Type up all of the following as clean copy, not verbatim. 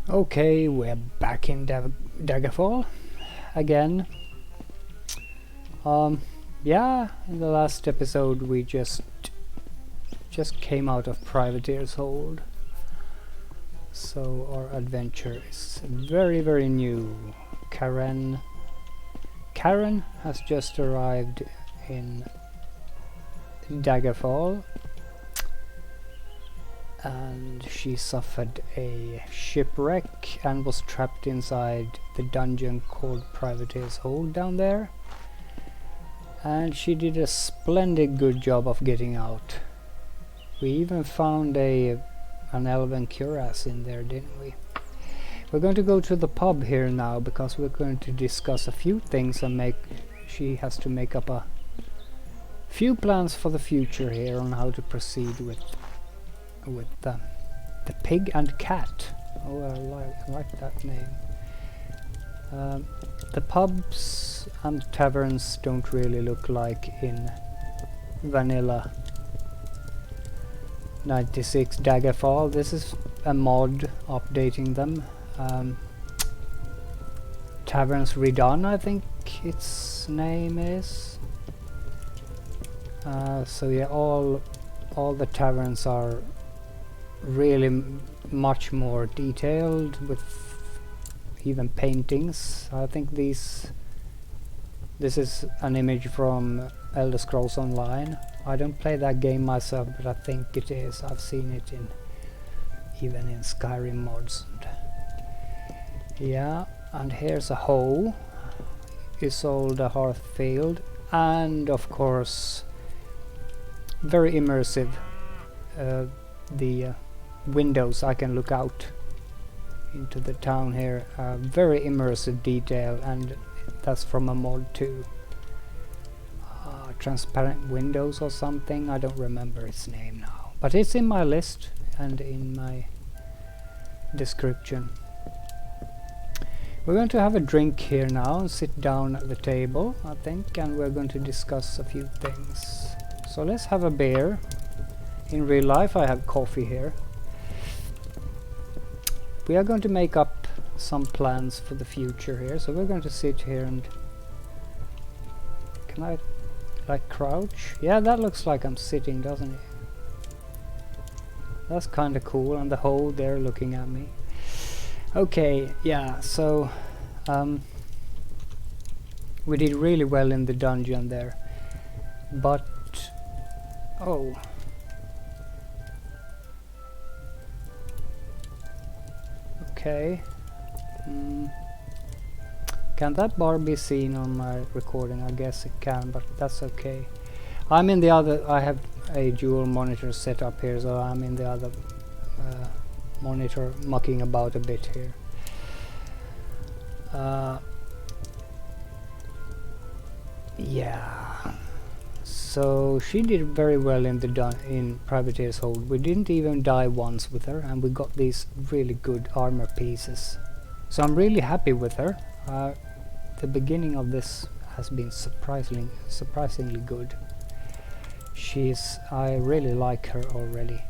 Okay, we're back in Daggerfall again. Yeah, in the last episode we just came out of Privateer's hold. So our adventure is very new. Carenne has just arrived in Daggerfall, and she suffered a shipwreck and was trapped inside the dungeon called Privateer's Hold down there. And she did a splendid good job of getting out. We even found an elven cuirass in there, didn't we? We're going to go to the pub here now because we're going to discuss a few things and she has to make up a few plans for the future here on how to proceed with the pig and cat. Oh, I like that name. The pubs and taverns don't really look like in vanilla 96 Daggerfall. This is a mod updating them. Taverns Redone, I think its name is. So yeah, all the taverns are really much more detailed, with even paintings. I think this is an image from Elder Scrolls Online. I don't play that game myself, but I think it is. I've seen it even in Skyrim mods. Yeah, and here's a hoe. Isolde Hearthfield, and of course very immersive. The windows, I can look out into the town here. Very immersive detail, and that's from a mod too. Transparent windows or something, I don't remember its name now, but it's in my list and in my description. We're going to have a drink here now and sit down at the table, I think, and we're going to discuss a few things. So let's have a beer. In real life I have coffee here. We are going to make up some plans for the future here, so we're going to sit here and... Can I like crouch? Yeah, that looks like I'm sitting, doesn't it? That's kinda cool, and the hole there looking at me. Okay, yeah, so we did really well in the dungeon there, but oh, okay. Can that bar be seen on my recording? I guess it can, but that's okay. I'm in the other, I have a dual monitor set up here, so I'm in the other monitor mucking about a bit here. Yeah, so she did very well in Privateer's Hold. We didn't even die once with her, and we got these really good armor pieces. So I'm really happy with her. The beginning of this has been surprisingly good. I really like her already.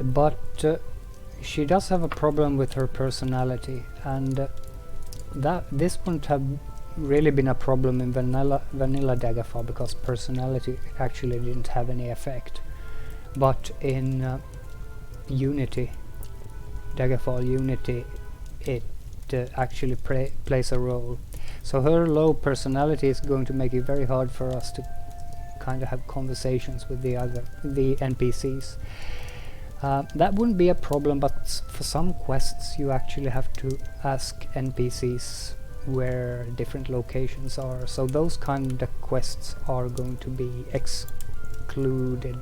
But she does have a problem with her personality, and this wouldn't have really been a problem in vanilla Daggerfall, because personality actually didn't have any effect. But in Unity, Daggerfall Unity, it actually plays a role. So her low personality is going to make it very hard for us to kind of have conversations with the NPCs. That wouldn't be a problem, but for some quests you actually have to ask NPCs where different locations are. So those kind of quests are going to be excluded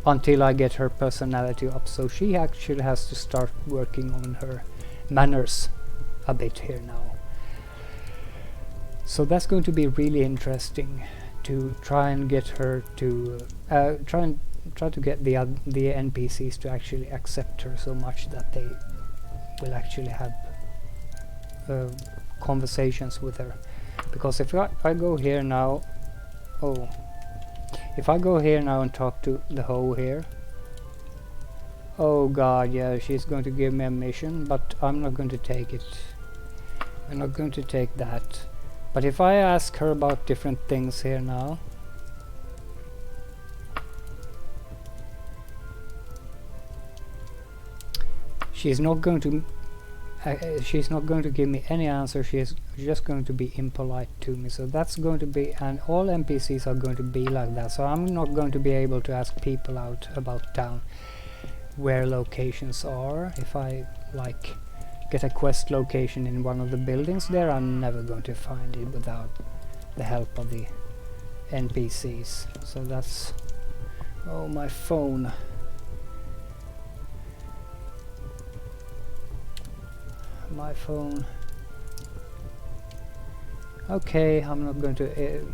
until I get her personality up. So she actually has to start working on her manners a bit here now. So that's going to be really interesting to try and get her to try to get the NPCs to actually accept her so much that they will actually have conversations with her. Because if I go here now, if I go here now and talk to the hoe here, Oh god, yeah, she's going to give me a mission, but I'm not going to take it. I'm not going to take that. But if I ask her about different things here now... she's not going to give me any answer. She's just going to be impolite to me. So that's going to be, and all NPCs are going to be like that. So I'm not going to be able to ask people out about town where locations are. If I like get a quest location in one of the buildings there, I'm never going to find it without the help of the NPCs. So that's... oh, my phone. My phone. Okay, I'm not going to...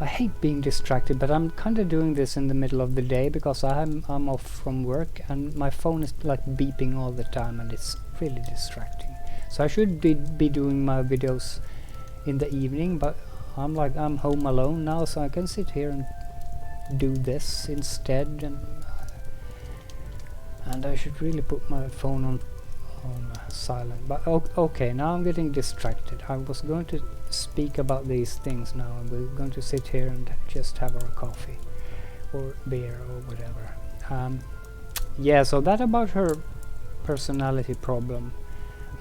I hate being distracted, but I'm kind of doing this in the middle of the day because I'm off from work and my phone is like beeping all the time and it's really distracting. So I should be doing my videos in the evening, but I'm home alone now, so I can sit here and do this instead, and I should really put my phone on silent. But okay, now I'm getting distracted. I was going to speak about these things now, and we're going to sit here and just have our coffee or beer or whatever. Yeah, so that about her personality problem.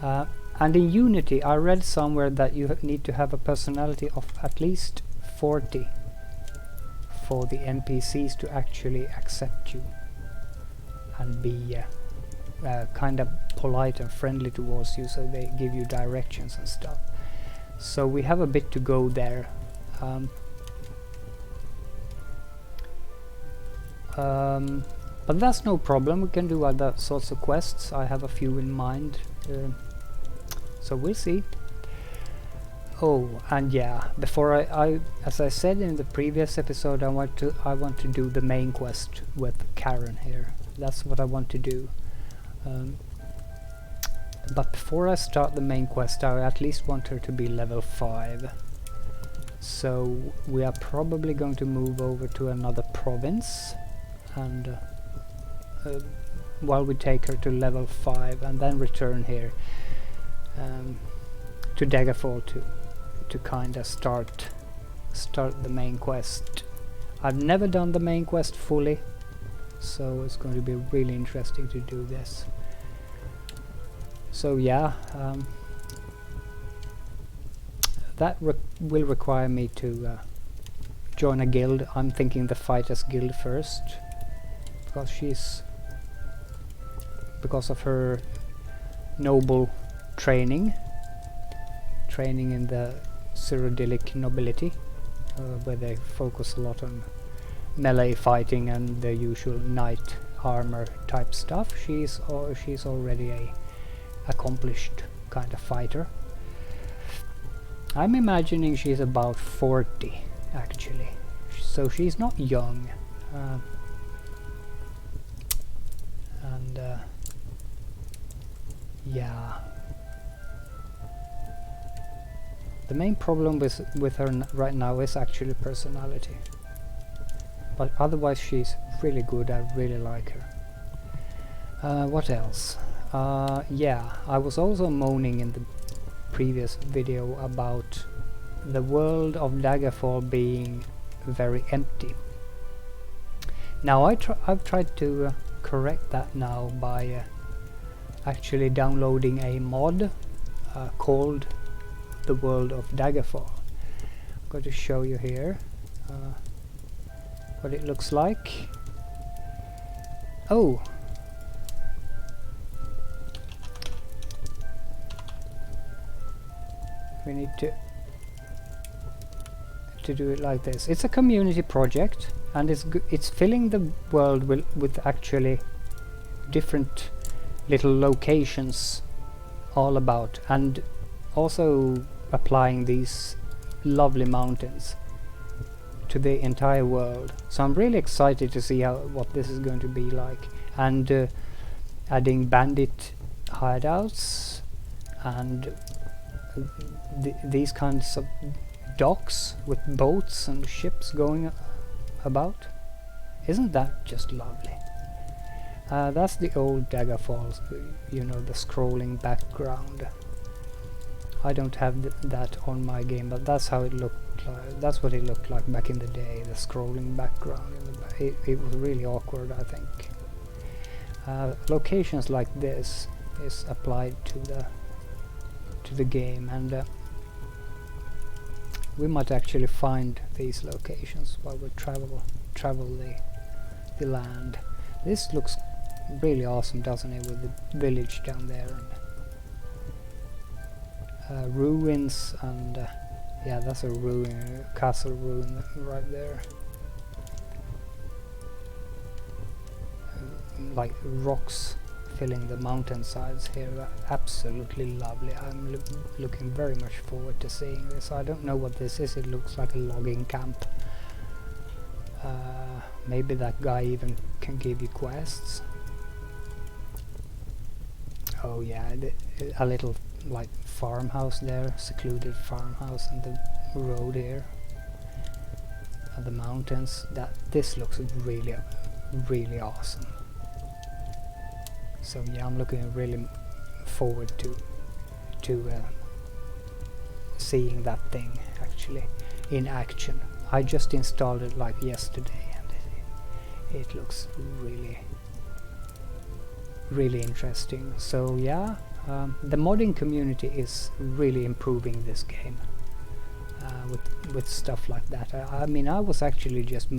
And in Unity I read somewhere that you need to have a personality of at least 40 for the NPCs to actually accept you and be kind of polite and friendly towards you, so they give you directions and stuff. So we have a bit to go there. But that's no problem, we can do other sorts of quests. I have a few in mind, so we'll see. Oh, and yeah, before I as I said in the previous episode, I want to do the main quest with Carenne here. That's what I want to do. But before I start the main quest, I at least want her to be level 5. So we are probably going to move over to another province, and while we take her to level 5, and then return here to Daggerfall to kind of start the main quest. I've never done the main quest fully, so it's going to be really interesting to do this. So yeah, that will require me to join a guild. I'm thinking the Fighters Guild first, because of her noble training in the Cyrodiilic nobility, where they focus a lot on melee fighting and the usual knight armor type stuff. She's already a accomplished kind of fighter. I'm imagining she's about 40 actually, so she's not young. And yeah, the main problem with her right now is actually personality, but otherwise she's really good. I really like her. What else? Yeah, I was also moaning in the previous video about the world of Daggerfall being very empty. Now I've tried to correct that now by actually downloading a mod called the world of Daggerfall. I'm going to show you here what it looks like. Oh, we need to do it like this. It's a community project, and it's filling the world with actually different little locations all about, and also applying these lovely mountains to the entire world. So I'm really excited to see what this is going to be like, and adding bandit hideouts and these kinds of docks with boats and ships going about. Isn't that just lovely? That's the old Daggerfall, you know, the scrolling background. I don't have that on my game, but that's how it looked like. That's what it looked like back in the day, the scrolling background. It was really awkward, I think. Locations like this is applied to the game, and we might actually find these locations while we travel the land. This looks really awesome, doesn't it, with the village down there and ruins, and yeah, that's a ruin, castle ruin right there. Like rocks filling the mountainsides here, absolutely lovely. I'm looking very much forward to seeing this. I don't know what this is. It looks like a logging camp. Maybe that guy even can give you quests. Oh yeah, a little like farmhouse there, secluded farmhouse, and the road here, and the mountains. This looks really, really awesome. So yeah, I'm looking really forward to seeing that thing actually in action. I just installed it like yesterday, and it looks really, really interesting. So yeah, the modding community is really improving this game with stuff like that. I mean, I was actually just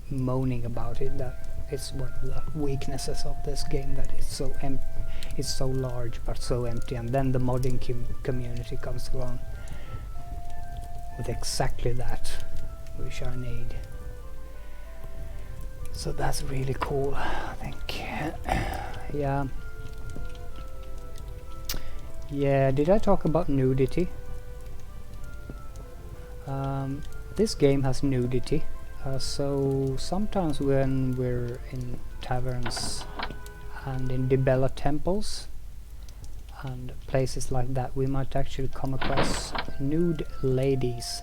moaning about it, that it's one of the weaknesses of this game, that it's so large but so empty, and then the modding community comes along with exactly that which I need. So that's really cool, I think. Yeah. Yeah, did I talk about nudity? This game has nudity. So sometimes when we're in taverns and in Dibella temples and places like that, we might actually come across nude ladies.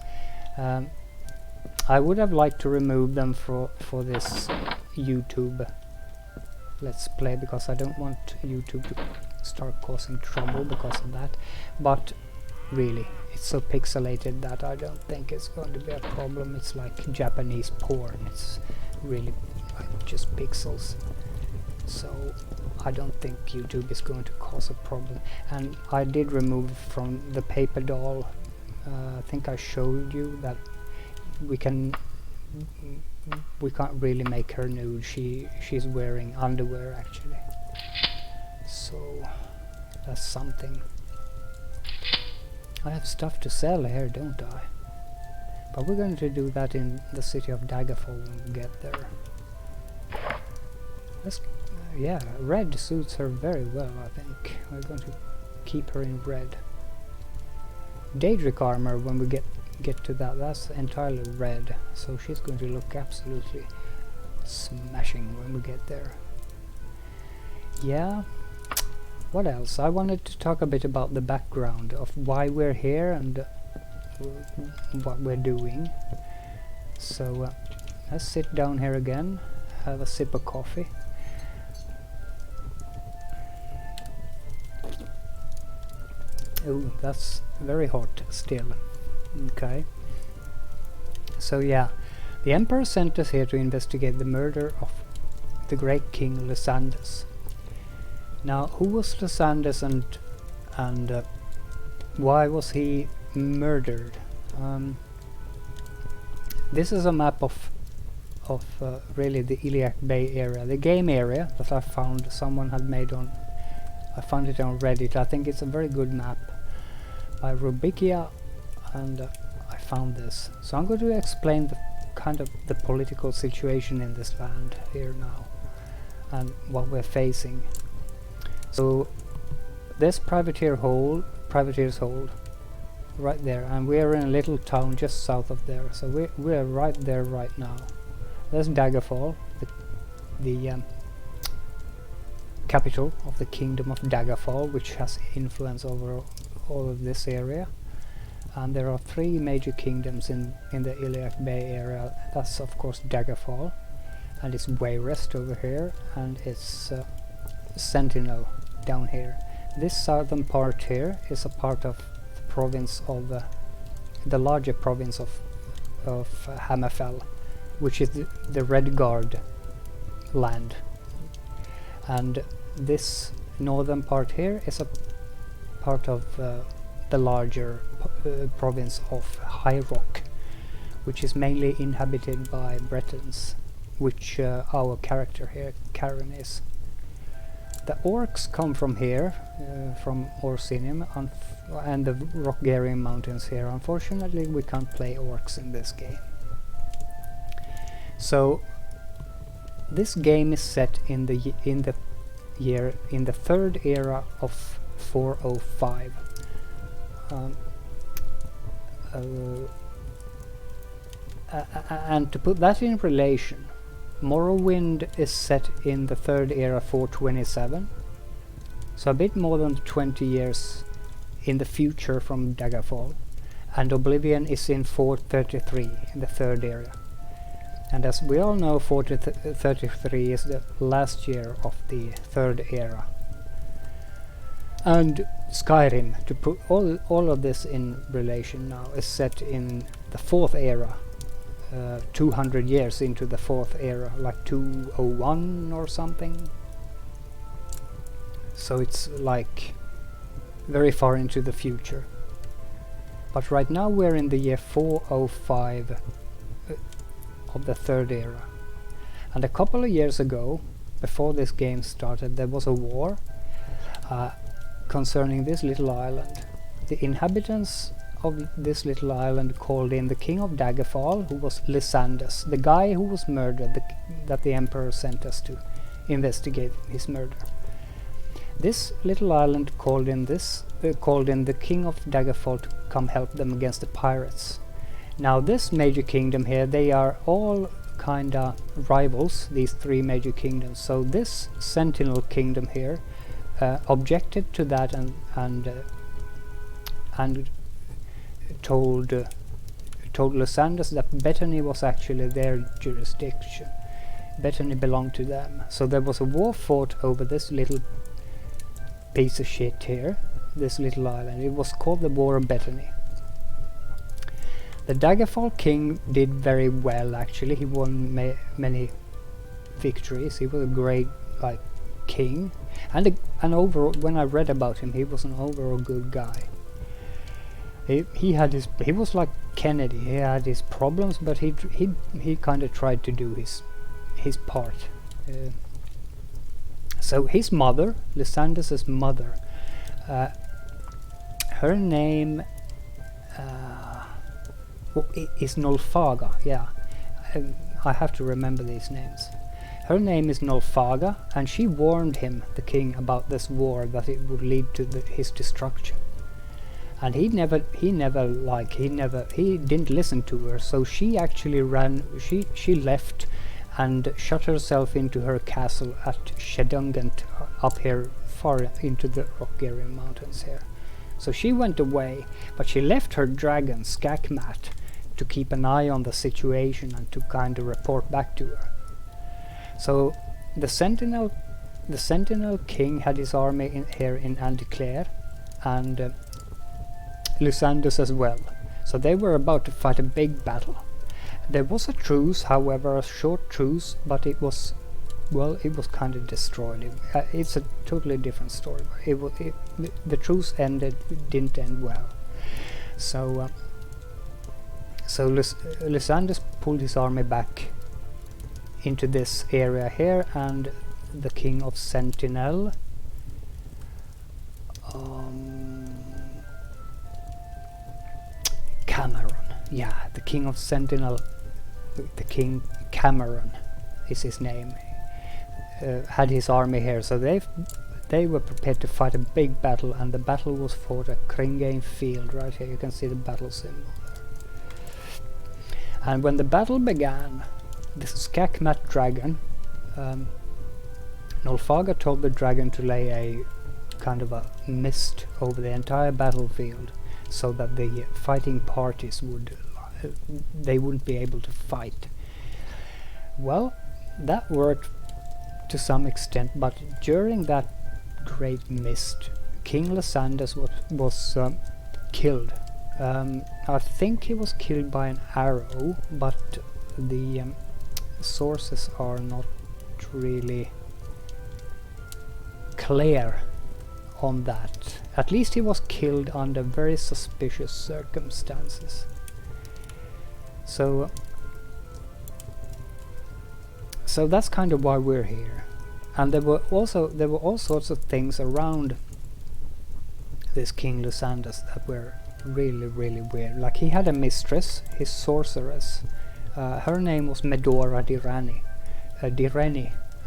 I would have liked to remove them for this YouTube Let's Play, because I don't want YouTube to start causing trouble because of that, but really it's so pixelated that I don't think it's going to be a problem. It's like Japanese porn, it's really like just pixels, so I don't think YouTube is going to cause a problem. And I did remove from the paper doll. I think I showed you that we can't really make her nude. She's wearing underwear actually, so that's something. I have stuff to sell here, don't I? But we're going to do that in the city of Daggerfall when we get there. Yeah, red suits her very well, I think. We're going to keep her in red. Daedric armor, when we get to that, that's entirely red, so she's going to look absolutely smashing when we get there. Yeah. What else? I wanted to talk a bit about the background of why we're here and what we're doing. So let's sit down here again, have a sip of coffee. Oh, that's very hot still. Okay. So yeah, the Emperor sent us here to investigate the murder of the great King Lysandus. Now, who was Lysandus and why was he murdered? This is a map of really the Iliac Bay area, the game area that I found someone had made on. I found it on Reddit. I think it's a very good map by Rubikia, and I found this. So I'm going to explain the kind of the political situation in this land here now and what we're facing. So this privateer's hold right there, and we're in a little town just south of there, so we're right there right now. There's Daggerfall, the capital of the kingdom of Daggerfall, which has influence over all of this area. And there are 3 major kingdoms in the Iliac Bay area. That's of course Daggerfall, and it's Wayrest over here, and it's Sentinel down here. This southern part here is a part of the province of the larger province of Hammerfell, which is the Red Guard land, and this northern part here is a part of the larger province of High Rock, which is mainly inhabited by Bretons, which our character here, Carenne, is. The orcs come from here, from Orsinium, and the Rockgarian mountains here. Unfortunately, we can't play orcs in this game. So this game is set in the third era of 405. And to put that in relation, Morrowind is set in the third era 427, so a bit more than 20 years in the future from Daggerfall, and Oblivion is in 433 in the third era. And as we all know, 433 is the last year of the third era. And Skyrim, to put all of this in relation now, is set in the fourth era, 200 years into the fourth era, like 201 or something. So it's like very far into the future. But right now we're in the year 405 of the third era. And a couple of years ago, before this game started, there was a war concerning this little island. The inhabitants of this little island called in the king of Daggerfall, who was Lysandus, the guy who was murdered, that the emperor sent us to investigate his murder. This little island called in the king of Daggerfall to come help them against the pirates. Now this major kingdom here, they are all kinda rivals, these three major kingdoms. So this Sentinel kingdom here objected to that and told Lysandus that Bethany was actually their jurisdiction. Bethany belonged to them. So there was a war fought over this little piece of shit here, this little island. It was called the War of Bethany. The Daggerfall king did very well, actually. He won many victories. He was a great king, and overall, when I read about him, he was an overall good guy. He was like Kennedy. He had his problems, but he kind of tried to do his part. So his mother, Lysandus's mother, her name is Nolfaga. Yeah, I have to remember these names. Her name is Nolfaga, and she warned him, the king, about this war, that it would lead to his destruction. And he didn't listen to her, so she actually she left and shut herself into her castle at Shedungant, up here far into the Rockgarian mountains here. So she went away, but she left her dragon Skakmat to keep an eye on the situation and to kind of report back to her. So the Sentinel king had his army here in Anticlere, and Lysandus as well. So they were about to fight a big battle. There was a truce, however, a short truce, but it was kind of destroyed. It's a totally different story. The truce didn't end well. So Lysandus pulled his army back into this area here, and the king of Sentinel, Cameron, yeah, the king of Sentinel, the king Cameron is his name, had his army here. So they were prepared to fight a big battle, and the battle was fought at Kringane Field. Right here you can see the battle symbol there. And when the battle began, the Skakmat dragon, Nolfaga told the dragon to lay a kind of a mist over the entire battlefield, so that the fighting parties wouldn't be able to fight. Well, that worked to some extent, but during that great mist, King Lysandus was killed. I think he was killed by an arrow, but the sources are not really clear on that. At least he was killed under very suspicious circumstances. So that's kind of why we're here. And there were all sorts of things around this King Lysandus that were really weird. Like, he had a mistress, his sorceress. Her name was Medora Direni,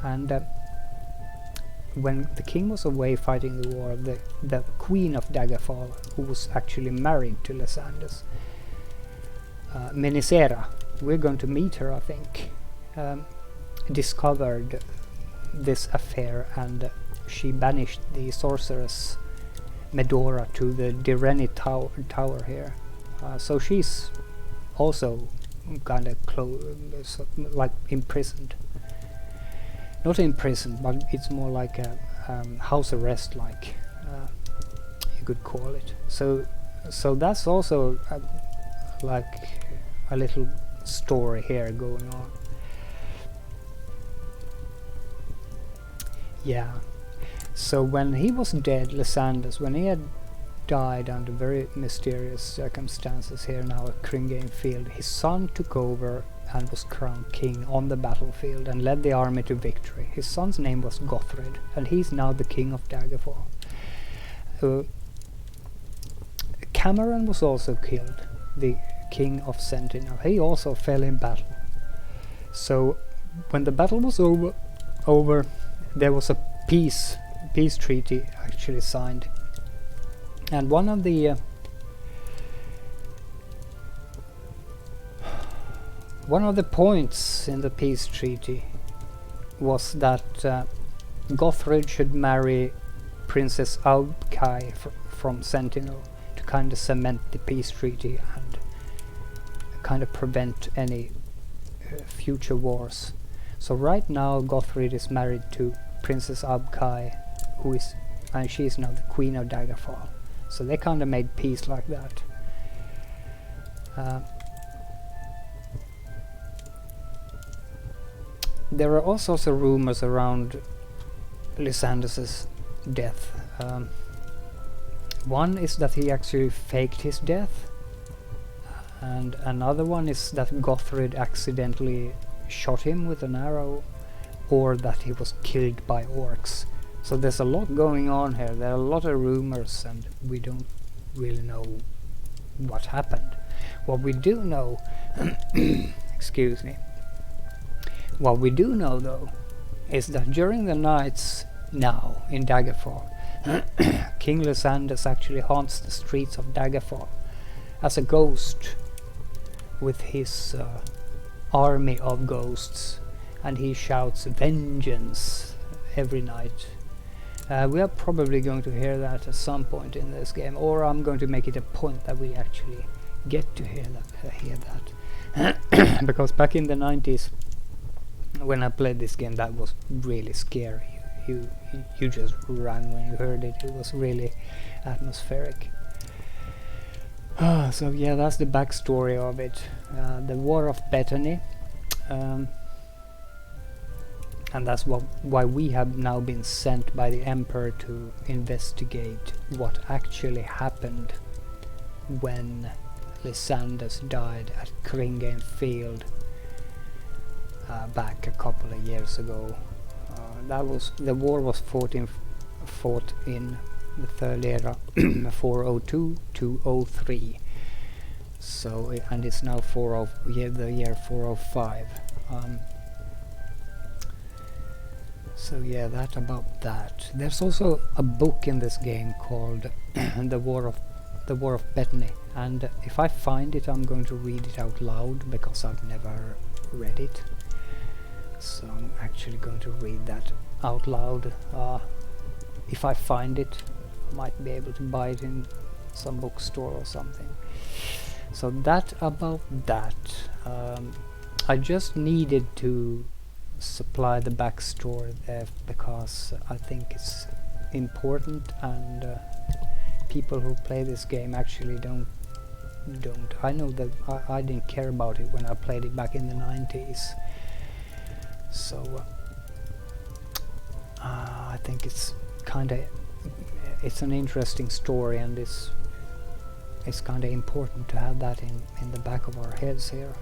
and when the king was away fighting the war, the queen of Daggerfall, who was actually married to Lysandus, Menisera, we're going to meet her, I think, discovered this affair, and she banished the sorceress Medora to the Direni tower here. So she's also kind of like imprisoned. Not imprisoned, but it's more like a house arrest, like you could call it. So that's also like a little story here going on. Yeah. So when he was dead, Lysandus, when he had died under very mysterious circumstances here now at Cringane Field, his son took over and was crowned king on the battlefield and led the army to victory. His son's name was Gothred, and he's now the king of Daggerfall. Cameron was also killed, the king of Sentinel. He also fell in battle. So when the battle was over, there was a peace treaty actually signed, and one of the points in the peace treaty was that Gothred should marry Princess Aubkai from Sentinel to kind of cement the peace treaty and kind of prevent any future wars. So right now Gothred is married to Princess Aubkai, and she is now the Queen of Daggerfall. So they kind of made peace like that. There are all sorts of rumors around Lysandus's death. One is that he actually faked his death, and another one is that Gothred accidentally shot him with an arrow, or that he was killed by orcs. So there's a lot going on here. There are a lot of rumors, and we don't really know what happened. What we do know excuse me. What we do know, though, is that during the nights now in Daggerfall, King Lysandus actually haunts the streets of Daggerfall as a ghost with his army of ghosts, and he shouts vengeance every night. We are probably going to hear that at some point in this game, or I'm going to make it a point that we actually get to hear that, because back in the 90s when I played this game, that was really scary. You just ran when you heard it. It was really atmospheric. So yeah, that's the backstory of it. The War of Bethany, and that's why we have now been sent by the Emperor to investigate what actually happened when Lysandus died at Cringane Field back a couple of years ago. The war was fought in the Third Era, 402 to 03. So and it's now the year 405. So yeah, that about that. There's also a book in this game called the War of Bethany, and if I find it, I'm going to read it out loud because I've never read it. So I'm actually going to read that out loud. If I find it, I might be able to buy it in some bookstore or something. So that about that. I just needed to supply the backstory there because I think it's important, and people who play this game actually don't. I know that I didn't care about it when I played it back in the 90s, so I think it's an interesting story, and it's kind of important to have that in the back of our heads here.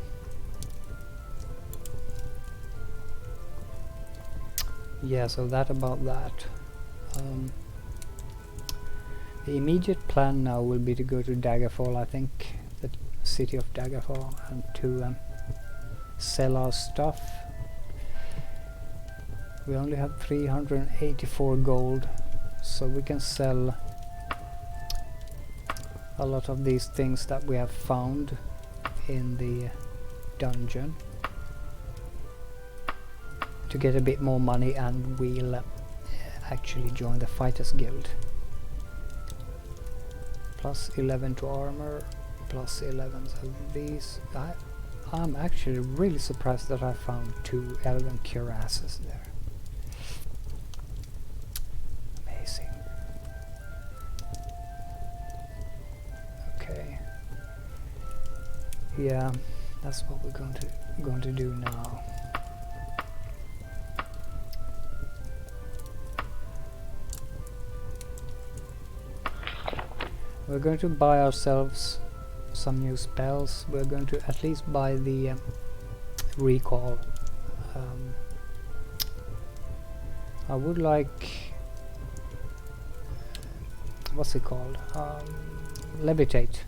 Yeah, so that about that. The immediate plan now will be to go to Daggerfall, I think, the city of Daggerfall, and to sell our stuff. We only have 384 gold, so we can sell a lot of these things that we have found in the dungeon to get a bit more money, and we'll actually join the Fighters Guild. Plus 11 to armor, plus 11, so these... I'm actually really surprised that I found 2 elven cuirasses there. Amazing. Okay. Yeah, that's what we're going to do now. We're going to buy ourselves some new spells. We're going to at least buy the recall. I would like... what's it called? Levitate.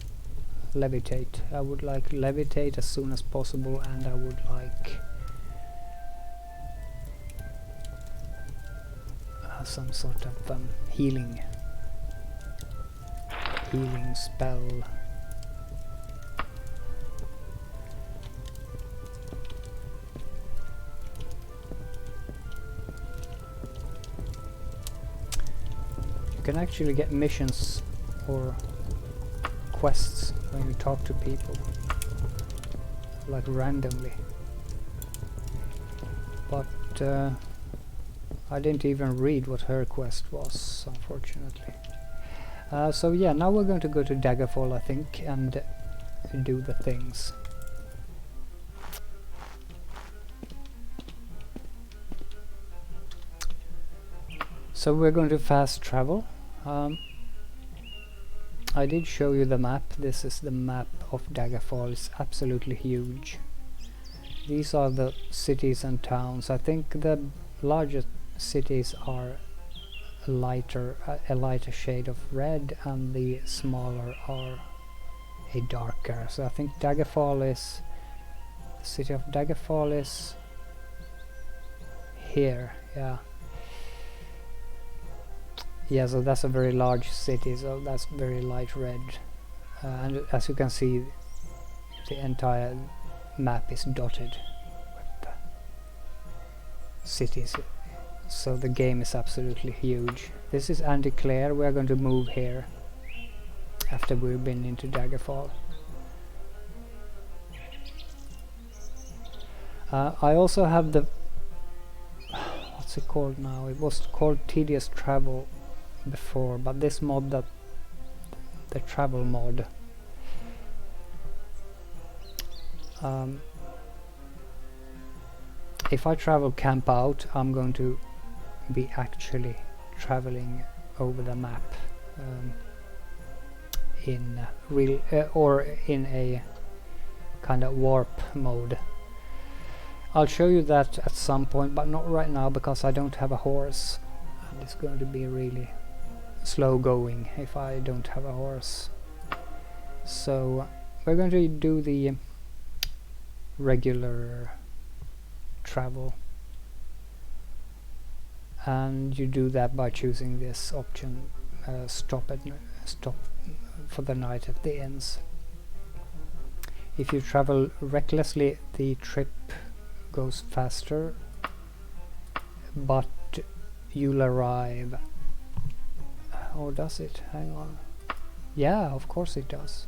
Levitate. I would like levitate as soon as possible, and I would like some sort of healing spell. You can actually get missions or quests when you talk to people, like randomly, but I didn't even read what her quest was, unfortunately. So yeah, now we're going to go to Daggerfall, I think, and do the things. So we're going to fast travel. I did show you the map. This is the map of Daggerfall. It's absolutely huge. These are the cities and towns. I think the largest cities are a lighter shade of red, and the smaller are a darker. So I think Daggerfall is... the city of Daggerfall is here, yeah. Yeah, so that's a very large city, so that's very light red. And as you can see, the entire map is dotted with cities. So the game is absolutely huge. This is Anticlere. We're going to move here after we've been into Daggerfall. I also have the... what's it called now? It was called Tedious Travel before, but this mod, that the travel mod, if I travel camp out, I'm going to be actually traveling over the map in real or in a kind of warp mode. I'll show you that at some point, but not right now because I don't have a horse, and it's going to be really slow going if I don't have a horse. So we're going to do the regular travel, and you do that by choosing this option, stop for the night at the inns. If you travel recklessly, the trip goes faster, but you'll arrive... or does it? Hang on. Yeah, of course it does.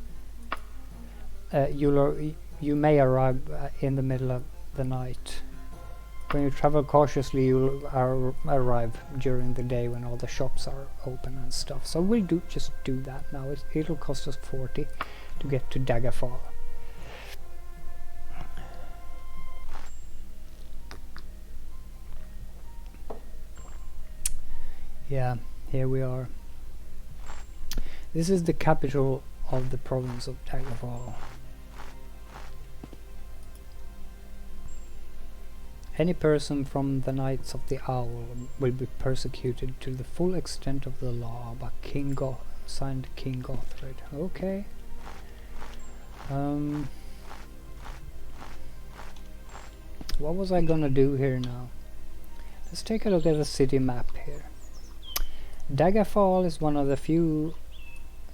You may arrive in the middle of the night, when you travel cautiously, you'll arrive during the day when all the shops are open and stuff. So we'll just do that now. It'll cost us 40 to get to Daggerfall. Yeah, here we are. This is the capital of the province of Daggerfall. Any person from the Knights of the Owl will be persecuted to the full extent of the law by signed King Gothred. Okay. What was I gonna do here now? Let's take a look at the city map here. Daggerfall is one of the few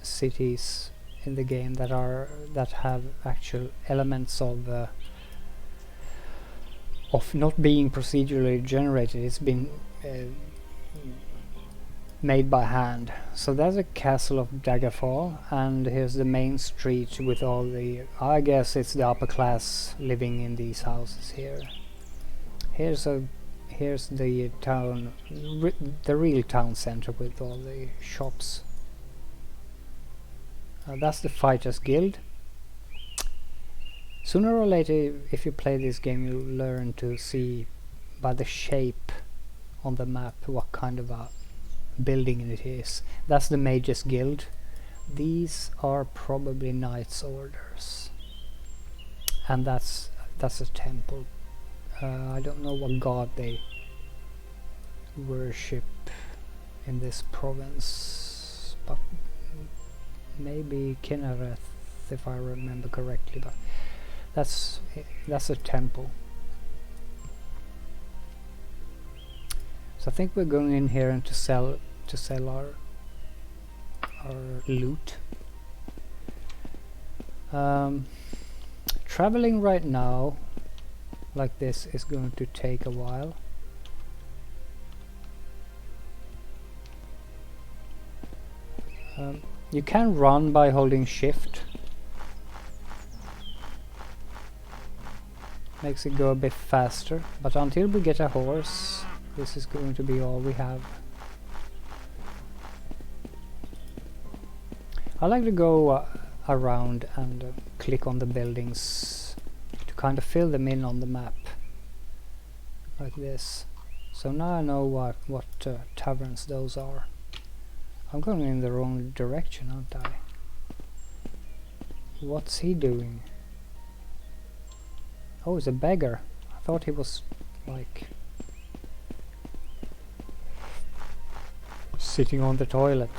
cities in the game that have actual elements of not being procedurally generated. It's been made by hand. So there's a castle of Daggerfall, and here's the main street with all the, I guess it's the upper class living in these houses here. Here's the town, the real town center with all the shops. That's the Fighters Guild. Sooner or later, if you play this game, you'll learn to see by the shape on the map what kind of a building it is. That's the Mages Guild. These are probably Knights Orders, and that's a temple. I don't know what god they worship in this province, but maybe Kinnereth, if I remember correctly. But that's a temple. So I think we're going in here and to sell our loot. Traveling right now like this is going to take a while. You can run by holding shift. Makes it go a bit faster, but until we get a horse, this is going to be all we have. I like to go around and click on the buildings to kind of fill them in on the map like this. So now I know what taverns those are. I'm going in the wrong direction, aren't I? What's he doing? Oh, he's a beggar. I thought he was like sitting on the toilet.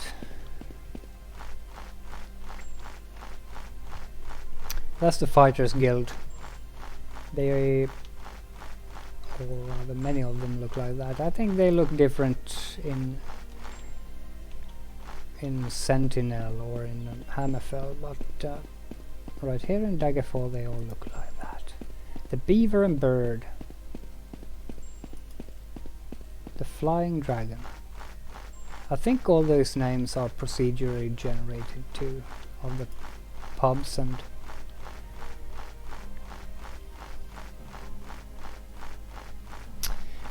That's the Fighters Guild. They, or rather many of them look like that. I think they look different in Sentinel or in Hammerfell, but right here in Daggerfall they all look like that. The Beaver and Bird. The Flying Dragon. I think all those names are procedurally generated too, of the pubs and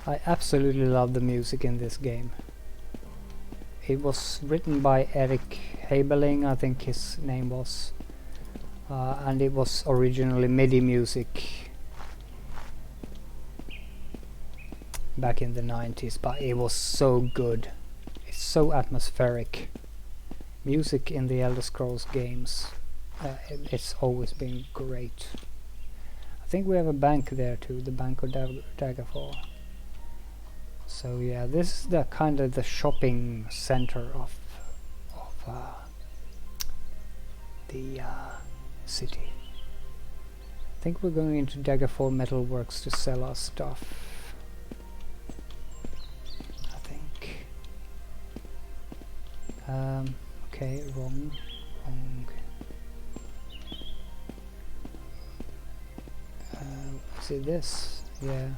I absolutely love the music in this game. It was written by Eric Haberling, I think his name was, and it was originally MIDI music back in the 90s, but it was so good. It's so atmospheric. Music in the Elder Scrolls games, it's always been great. I think we have a bank there too, the Bank of Daggerfall. So yeah, this is the kind of the shopping center of the city. I think we're going into Daggerfall Metalworks to sell our stuff. I think. Okay, wrong. Is it this? Yeah.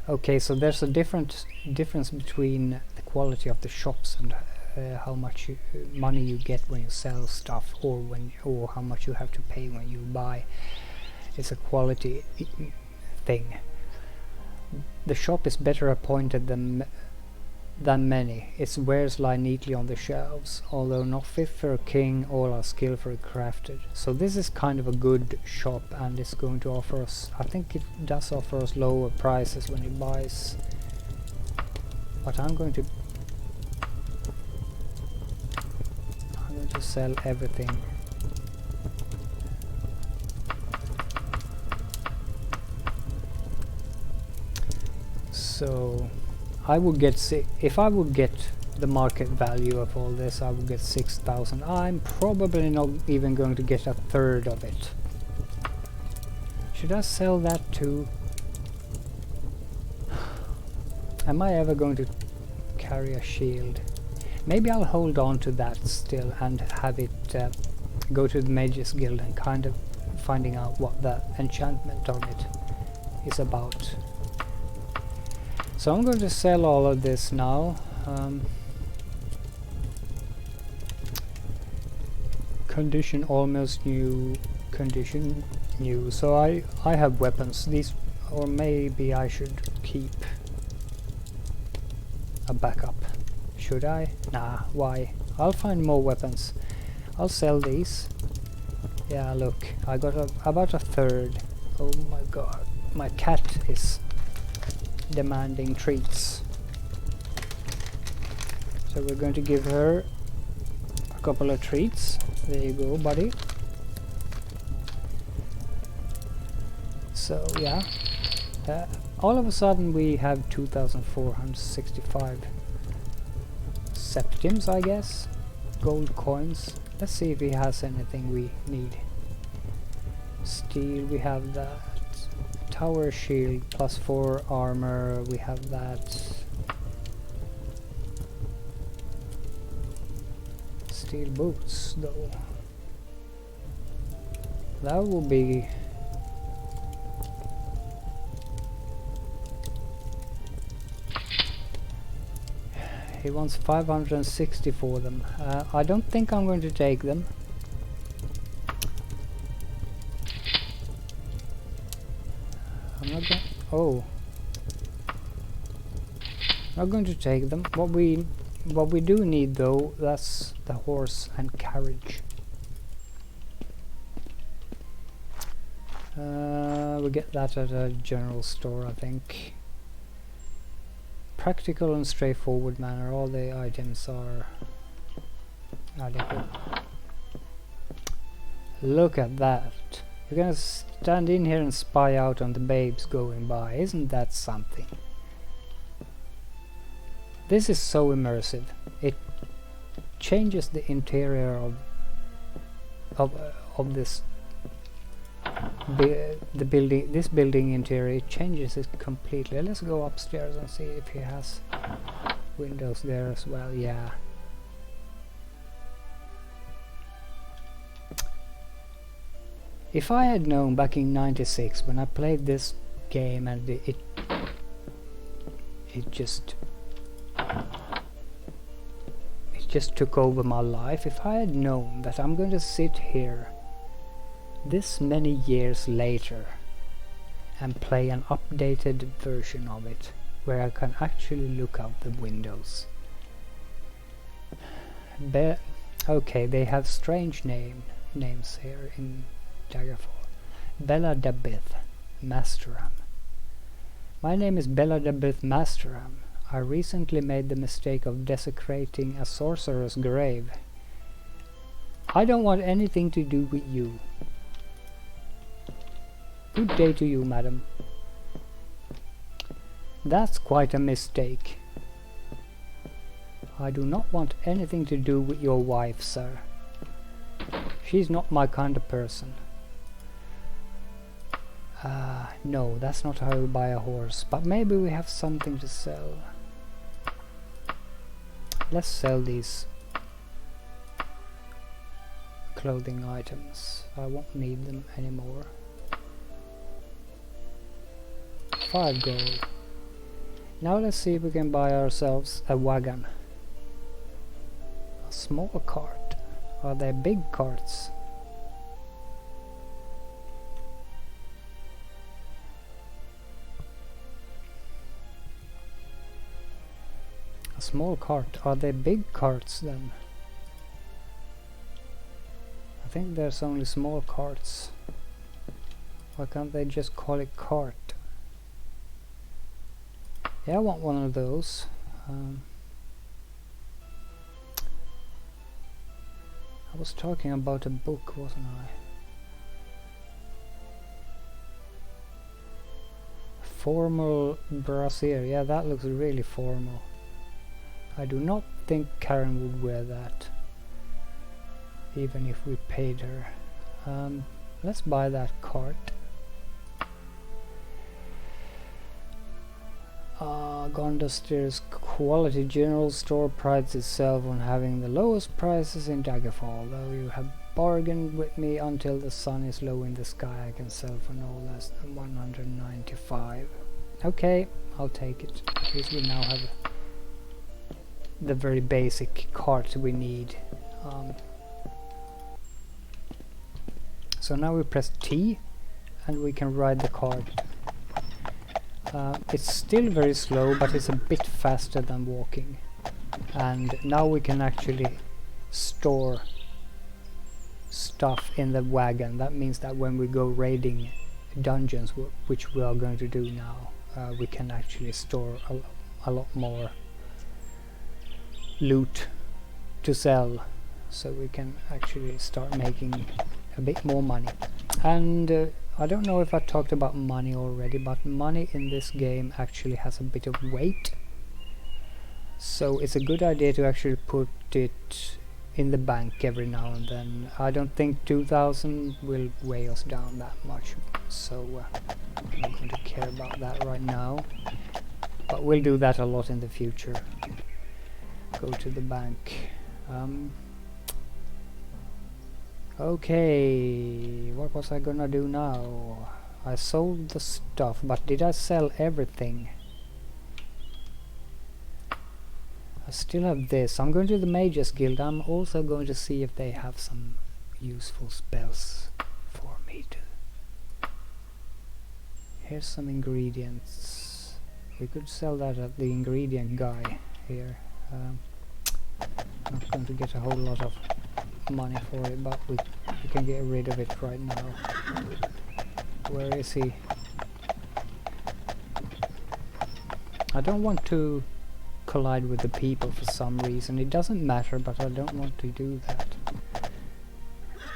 Okay, so there's a difference between the quality of the shops and how much money you get when you sell stuff, or how much you have to pay when you buy. It's a quality thing. The shop is better appointed than many. Its wares lie neatly on the shelves, although not fit for a king, all are skillfully crafted. So this is kind of a good shop, and it's going to offer us, I think it does offer us lower prices when it buys. But I'm going to sell everything. So I would get, if I would get the market value of all this, I would get 6,000. I'm probably not even going to get a third of it. Should I sell that too? Am I ever going to carry a shield? Maybe I'll hold on to that still and have it go to the Mages Guild and kind of finding out what the enchantment on it is about. So I'm going to sell all of this now. Condition almost new, condition new. So I have weapons. These, or maybe I should keep a backup. Should I? Nah, why? I'll find more weapons. I'll sell these. Yeah, look, I got about a third. Oh my god, my cat is demanding treats. So we're going to give her a couple of treats. There you go, buddy. So yeah, all of a sudden we have 2,465 septims, I guess, gold coins. Let's see if he has anything we need. Steel, we have that. Tower shield, +4 armor, we have that. Steel boots, though. That will be... He wants 560 for them. I don't think I'm going to take them. I'm not going... Oh. Not going to take them. What we do need though, that's the horse and carriage. We get that at a general store, I think. Practical and straightforward manner, all the items are adequate. Look at that. You're gonna stand in here and spy out on the babes going by. Isn't that something? This is so immersive. It changes the interior of this the building. This building interior, it changes it completely. Let's go upstairs and see if he has windows there as well. Yeah. If I had known back in '96 when I played this game and it just took over my life, if I had known that I'm going to sit here this many years later and play an updated version of it where I can actually look out the windows. Okay, they have strange names here in Daggerfall. Bella Dabith Masteram. My name is Bella Dabith Masteram. I recently made the mistake of desecrating a sorcerer's grave. I don't want anything to do with you. Good day to you, madam. That's quite a mistake. I do not want anything to do with your wife, sir. She's not my kind of person. No, that's not how you buy a horse, but maybe we have something to sell. Let's sell these clothing items. I won't need them anymore. 5 gold. Now let's see if we can buy ourselves a wagon. A small cart. Are they big carts? A small cart. Are they big carts then? I think there's only small carts. Why can't they just call it cart? Yeah, I want one of those. I was talking about a book, wasn't I? Formal brassiere. Yeah, that looks really formal. I do not think Karen would wear that, even if we paid her. Let's buy that cart. Gondaster's quality general store prides itself on having the lowest prices in Daggerfall. Though you have bargained with me until the sun is low in the sky, I can sell for no less than 195. Okay, I'll take it. At least we now have the very basic cart we need. So now we press T and we can ride the cart. It's still very slow, but it's a bit faster than walking. And now we can actually store stuff in the wagon. That means that when we go raiding dungeons, which we are going to do now, we can actually store a lot more loot to sell, so we can actually start making a bit more money. And I don't know if I talked about money already, but money in this game actually has a bit of weight, so it's a good idea to actually put it in the bank every now and then. I don't think 2000 will weigh us down that much, so I'm not going to care about that right now, but we'll do that a lot in the future. Go to the bank. Okay, what was I gonna do now? I sold the stuff, but did I sell everything? I still have this. I'm going to the Mages Guild. I'm also going to see if they have some useful spells for me to... Here's some ingredients. We could sell that at the ingredient guy here. Not going to get a whole lot of money for it, but we can get rid of it right now. Where is he? I don't want to collide with the people for some reason. It doesn't matter, but I don't want to do that.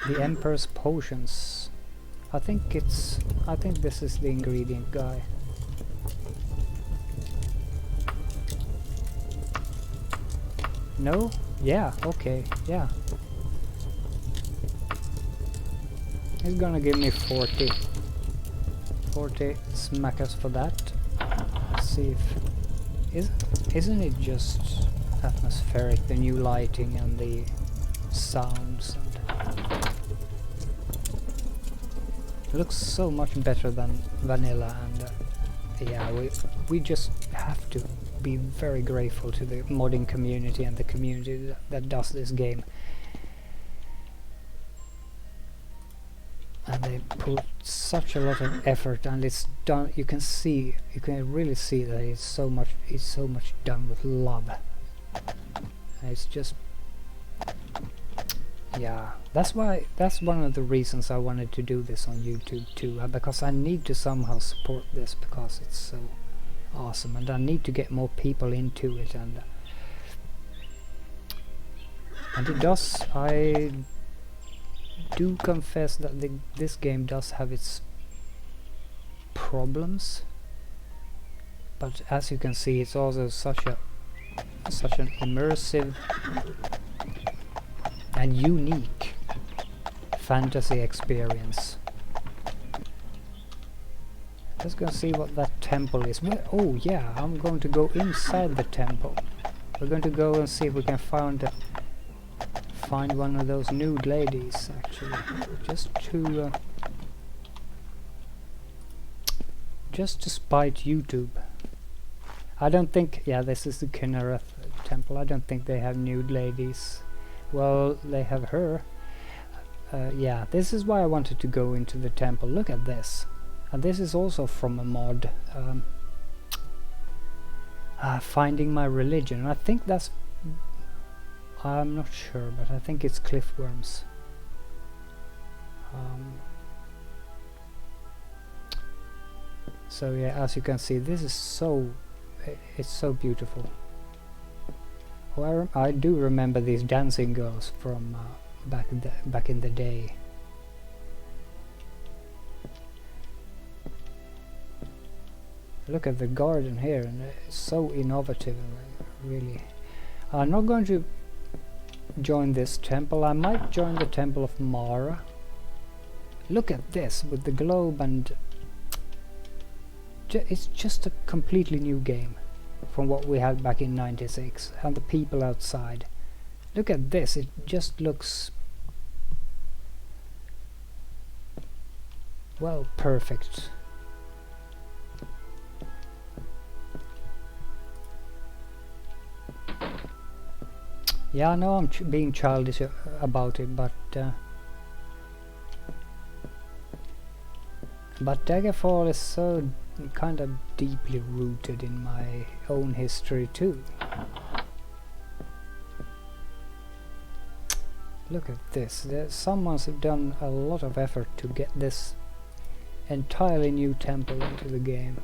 The Emperor's Potions. I think this is the ingredient guy. No? Yeah, okay, yeah. He's gonna give me 40 smackers for that. Let's see if... Isn't it just atmospheric, the new lighting and the sounds? And it looks so much better than vanilla, and yeah, we just have to be very grateful to the modding community and the community that does this game. And they put such a lot of effort, and it's done. You can really see that it's so much done with love. And it's just, yeah. That's one of the reasons I wanted to do this on YouTube too, because I need to somehow support this because it's so awesome, and I need to get more people into it, and it does. I do confess that this game does have its problems, but as you can see, it's also such an immersive and unique fantasy experience. Let's go see what that temple is. Oh yeah, I'm going to go inside the temple. We're going to go and see if we can find one of those nude ladies, actually, just to spite YouTube. I don't think, yeah, this is the Carenne temple. I don't think they have nude ladies. Well, they have her. Yeah, this is why I wanted to go into the temple. Look at this. And this is also from a mod. Finding my religion. I think that's... I'm not sure, but I think it's cliffworms. So yeah, as you can see, this is so... it's so beautiful. Oh, I do remember these dancing girls from back in the day. Look at the garden here, and it's so innovative, really. I'm not going to join this temple. I might join the Temple of Mara. Look at this with the globe, and it's just a completely new game from what we had back in '96, and the people outside. Look at this, it just looks, well, perfect. Yeah, I know I'm being childish about it, but Daggerfall is so kind of deeply rooted in my own history too. Look at this. Someone's done a lot of effort to get this entirely new temple into the game.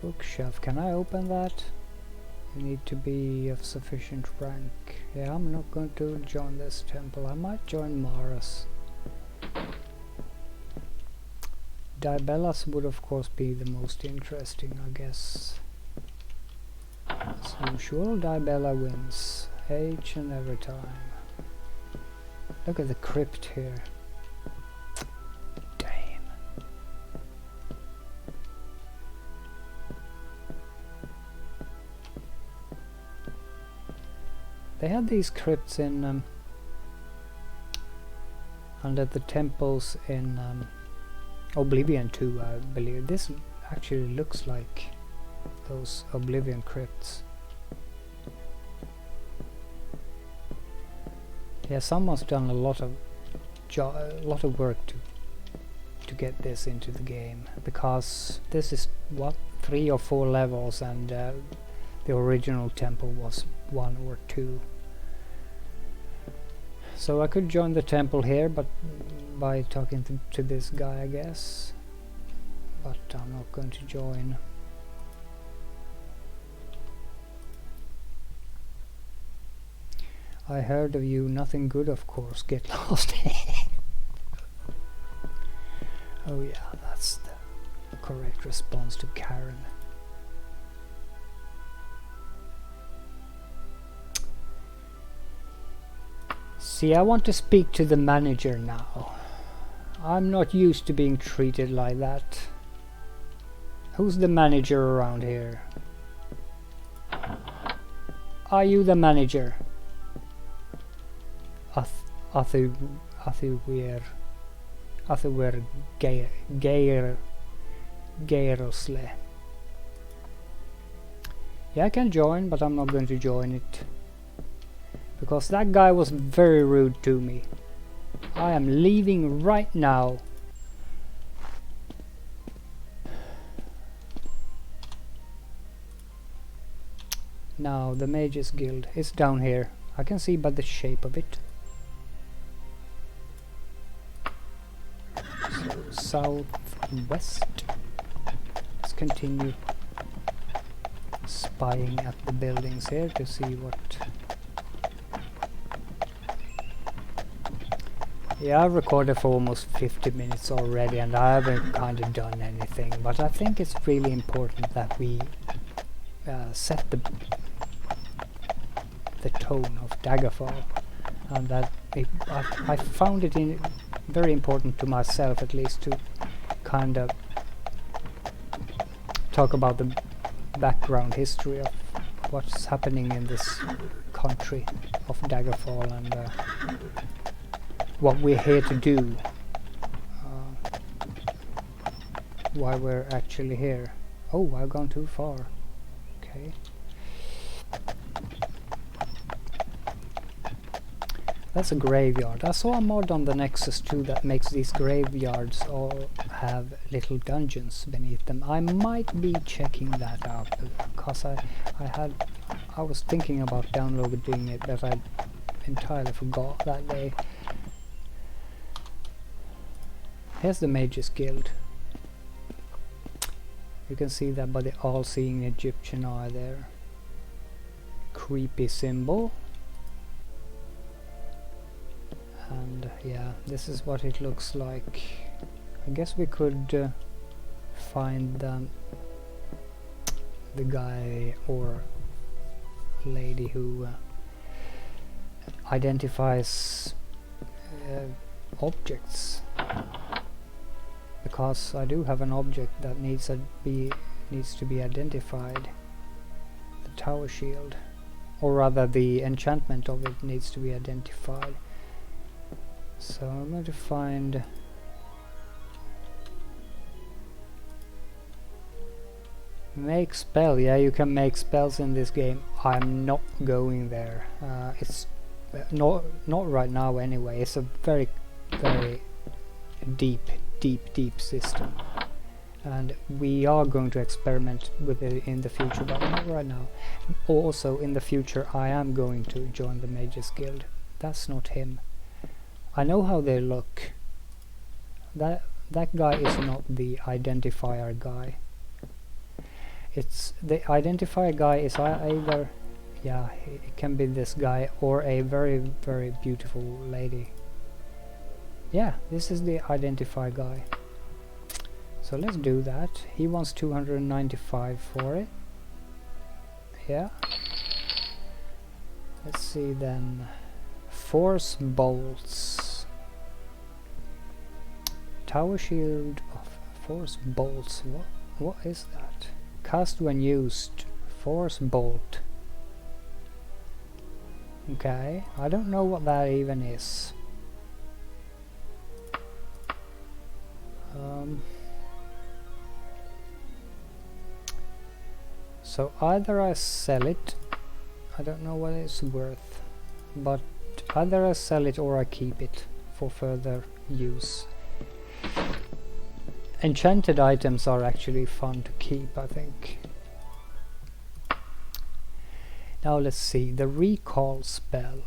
Bookshelf, can I open that? You need to be of sufficient rank. Yeah, I'm not going to join this temple. I might join Mara's. Dibella's would of course be the most interesting, I guess. As usual, Dibella wins each and every time. Look at the crypt here. They had these crypts in under the temples in Oblivion 2, I believe. This actually looks like those Oblivion crypts. Yeah, someone's done a lot of work to get this into the game, because this is what, 3 or 4 levels, and the original temple was 1 or 2. So I could join the temple here, but by talking to this guy, I guess. But I'm not going to join. I heard of you, nothing good of course, get lost. Oh yeah, that's the correct response to Carenne. See, I want to speak to the manager now. I'm not used to being treated like that. Who's the manager around here? Are you the manager? Athuwer Geirosle. Yeah, I can join, but I'm not going to join it. Because that guy was very rude to me. I am leaving right now. Now the Mages Guild is down here. I can see by the shape of it. So southwest. Let's continue spying at the buildings here to see what. Yeah, I've recorded for almost 50 minutes already, and I haven't kind of done anything, but I think it's really important that we set the tone of Daggerfall, and that I found it very important to myself, at least, to kind of talk about the background history of what's happening in this country of Daggerfall, and what we're here to do, why we're actually here. Oh, I've gone too far. Okay. That's a graveyard. I saw a mod on the Nexus 2 that makes these graveyards all have little dungeons beneath them. I might be checking that out because I was thinking about downloading it, but I entirely forgot that day. Here's the Mages Guild. You can see that by the all-seeing Egyptian eye there. Creepy symbol. And yeah, this is what it looks like. I guess we could find the guy or lady who identifies objects, because I do have an object that needs to be identified. The tower shield, or rather the enchantment of it needs to be identified. So I'm going to find make spell. Yeah, you can make spells in this game. I'm not going there. It's not right now anyway. It's a very deep system, and we are going to experiment with it in the future, but not right now. Also in the future I am going to join the Mages Guild. That's not him. I know how they look. That guy is not the identifier guy. It's the identifier guy is either, yeah, it can be this guy or a very beautiful lady. Yeah, this is the identifier guy. So let's do that. He wants 295 for it. Yeah. Let's see then. Force bolts. Tower shield of force bolts. What is that? Cast when used. Force bolt. Okay, I don't know what that even is. So either I sell it, I don't know what it's worth, but either I sell it or I keep it for further use. Enchanted items are actually fun to keep, I think. Now let's see, the recall spell.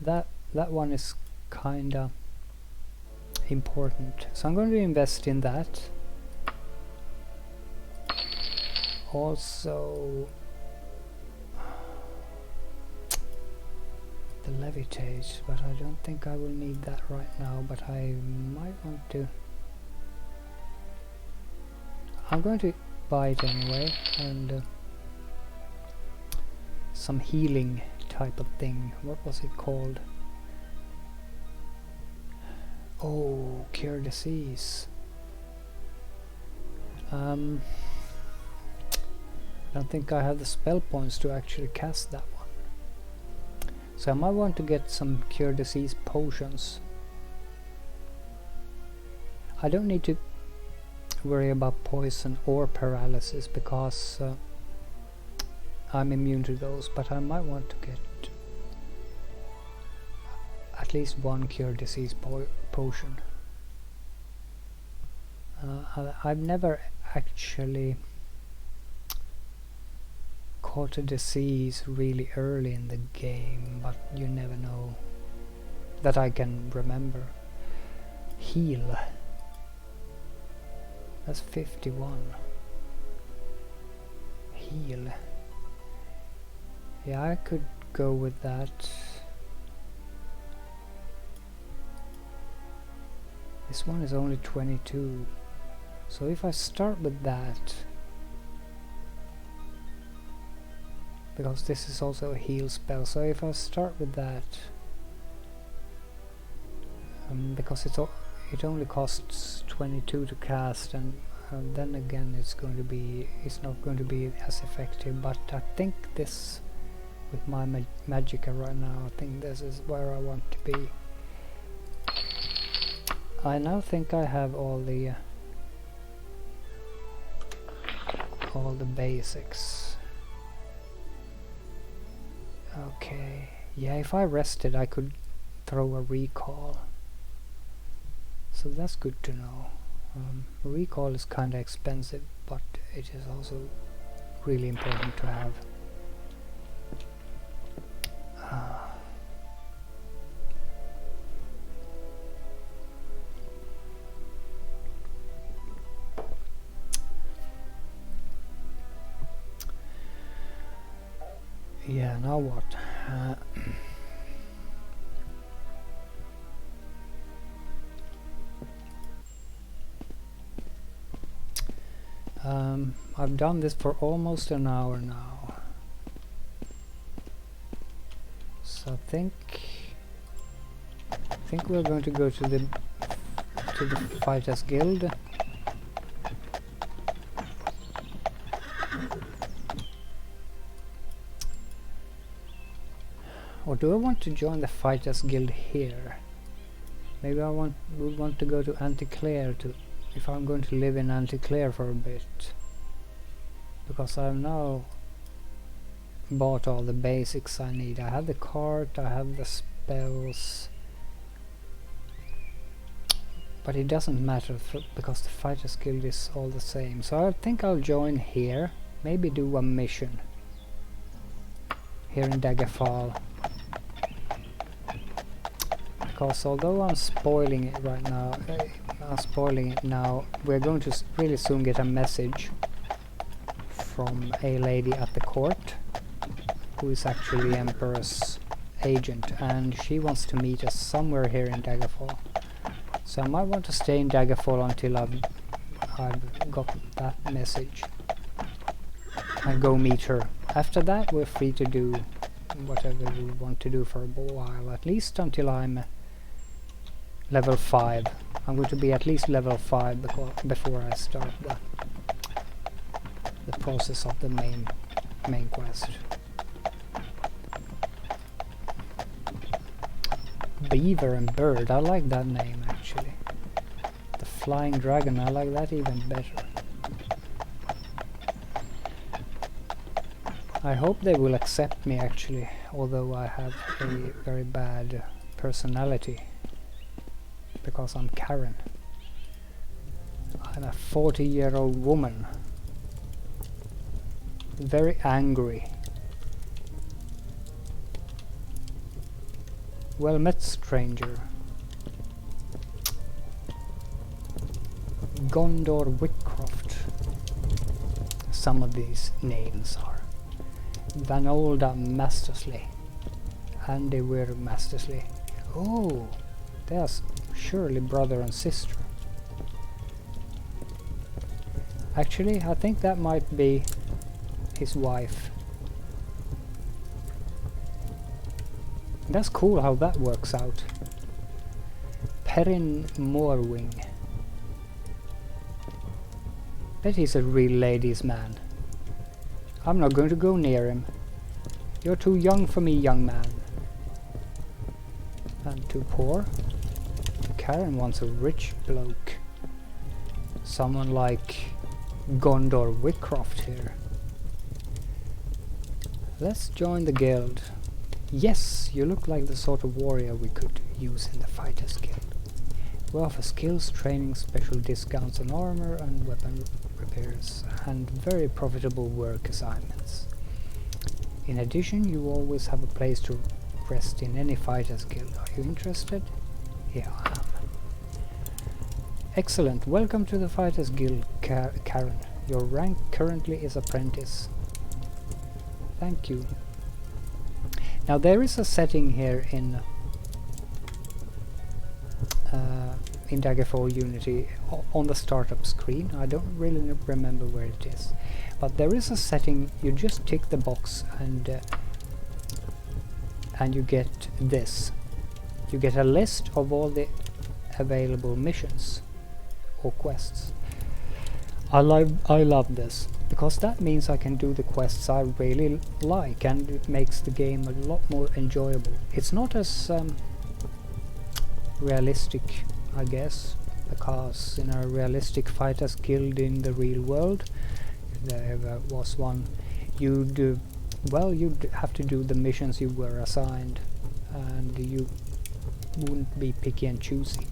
That one is kinda important, so I'm going to invest in that. Also the levitate, but I don't think I will need that right now, but I might want to. I'm going to buy it anyway, and some healing type of thing. What was it called? Oh, cure disease. I don't think I have the spell points to actually cast that one. So I might want to get some cure disease potions. I don't need to worry about poison or paralysis because I'm immune to those, but I might want to get at least one cure disease potion. I've never actually caught a disease really early in the game, but you never know, that I can remember. Heal. That's 51. Heal. Yeah, I could go with that. This one is only 22. So if I start with that, because this is also a heal spell, so if I start with that, because it only costs 22 to cast, and then again it's not going to be as effective, but I think this, with my magicka right now, I think this is where I want to be. I now think I have all all the basics. Okay, yeah, if I rested I could throw a recall. So that's good to know. Recall is kinda expensive, but it is also really important to have. Yeah, now what? I've done this for almost an hour now, so I think we're going to go to the Fighters Guild. Or do I want to join the Fighters Guild here? Maybe I would want to go to Anticlere if I'm going to live in Anticlere for a bit. Because I've now bought all the basics I need. I have the cart, I have the spells. But it doesn't matter because the Fighters Guild is all the same. So I think I'll join here. Maybe do a mission here in Daggerfall. Because although I'm spoiling it right now, we're going to really soon get a message from a lady at the court who is actually the Emperor's agent, and she wants to meet us somewhere here in Daggerfall. So I might want to stay in Daggerfall until I've got that message and go meet her. After that we're free to do whatever we want to do for a while, at least until I'm level 5. I'm going to be at least level 5 before I start the process of the main quest. Beaver and Bird, I like that name actually. The Flying Dragon, I like that even better. I hope they will accept me actually, although I have a very bad personality. Because I'm Carenne. I'm a 40-year-old woman. Very angry. Well met, stranger. Gondor Whitcroft. Some of these names are. Vanolda Mastersley. Andy Weir Mastersley. Oh, there's surely brother and sister. Actually, I think that might be his wife. That's cool how that works out. Perrin Moorwing. Bet he's a real ladies' man. I'm not going to go near him. You're too young for me, young man. And too poor. Carenne wants a rich bloke. Someone like Gondor Whitcroft here. Let's join the guild. Yes, you look like the sort of warrior we could use in the Fighters Guild. We offer skills, training, special discounts on armor and weapon repairs, and very profitable work assignments. In addition, you always have a place to rest in any Fighters Guild. Are you interested? Yeah, I am. Excellent. Welcome to the Fighters Guild, Carenne. Your rank currently is apprentice. Thank you. Now there is a setting here in Daggerfall Unity on the startup screen. I don't really remember where it is, but there is a setting. You just tick the box and you get this. You get a list of all the available missions or quests. I love this, because that means I can do the quests I really like, and it makes the game a lot more enjoyable. It's not as realistic, I guess, because in a realistic Fighters Guild in the real world, there was one, you'd have to do the missions you were assigned, and you wouldn't be picky and choosy.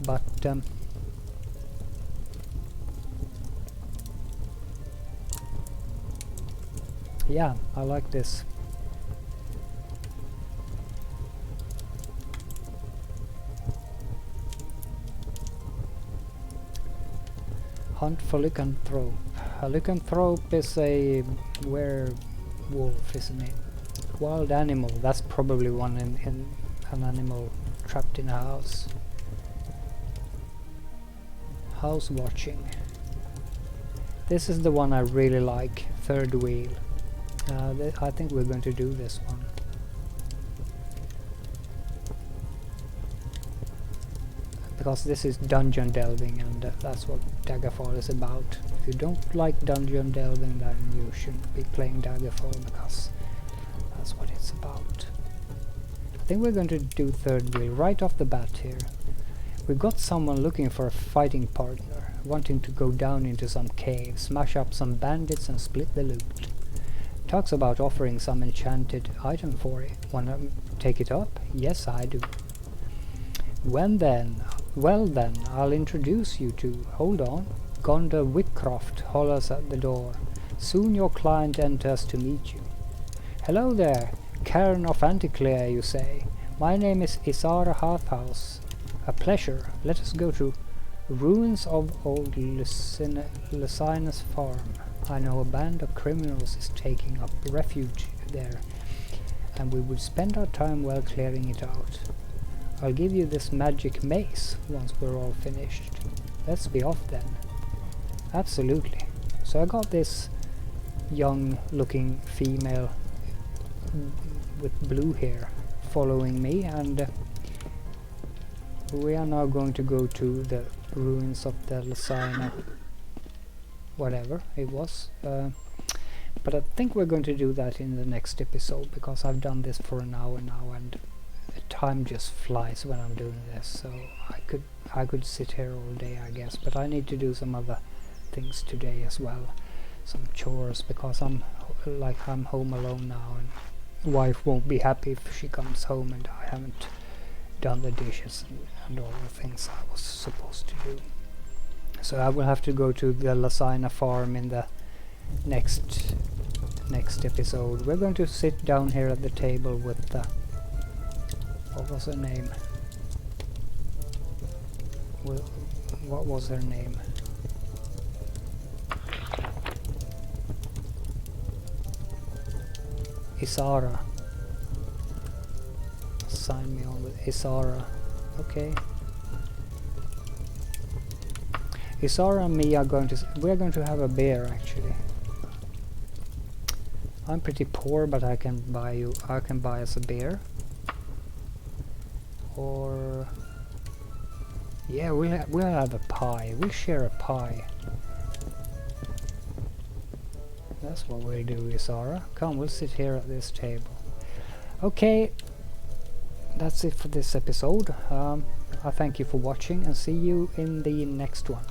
But yeah, I like this. Hunt for lycanthrope. A lycanthrope is a werewolf, isn't it? Wild animal. That's probably one in an animal trapped in a house. House watching. This is the one I really like. Third wheel. I think we're going to do this one. Because this is dungeon delving, and that's what Daggerfall is about. If you don't like dungeon delving, then you shouldn't be playing Daggerfall, because that's what it's about. I think we're going to do third wheel right off the bat here. We've got someone looking for a fighting partner, wanting to go down into some cave, smash up some bandits and split the loot. Talks about offering some enchanted item for it. Wanna take it up? Yes, I do. Well then, I'll introduce you to, hold on, Gonda Wickcroft hollers at the door. Soon your client enters to meet you. Hello there, Carenne of Anticlere, you say. My name is Isara Halfhouse. A pleasure. Let us go to ruins of old Lysandus farm. I know a band of criminals is taking up refuge there, and we would spend our time well clearing it out. I'll give you this magic mace once we're all finished. Let's be off then. Absolutely. So I got this young looking female with blue hair following me, and we are now going to go to the ruins of the Lysandus, whatever it was. But I think we're going to do that in the next episode, because I've done this for an hour now, and time just flies when I'm doing this. So I could sit here all day, I guess, but I need to do some other things today as well, some chores, because I'm home alone now, and wife won't be happy if she comes home and I haven't done the dishes and all the things I was supposed to do. So I will have to go to the Lysandus farm in the next episode. We're going to sit down here at the table with the, what was her name? Well, what was her name? Isara. Sign me on with Isara. Okay. Isara and me are going to we're going to have a beer, actually. I'm pretty poor, but I can buy us a beer. Or yeah, we'll have a pie. We'll share a pie. That's what we'll do, Isara. Come, we'll sit here at this table. Okay, that's it for this episode. I thank you for watching, and see you in the next one.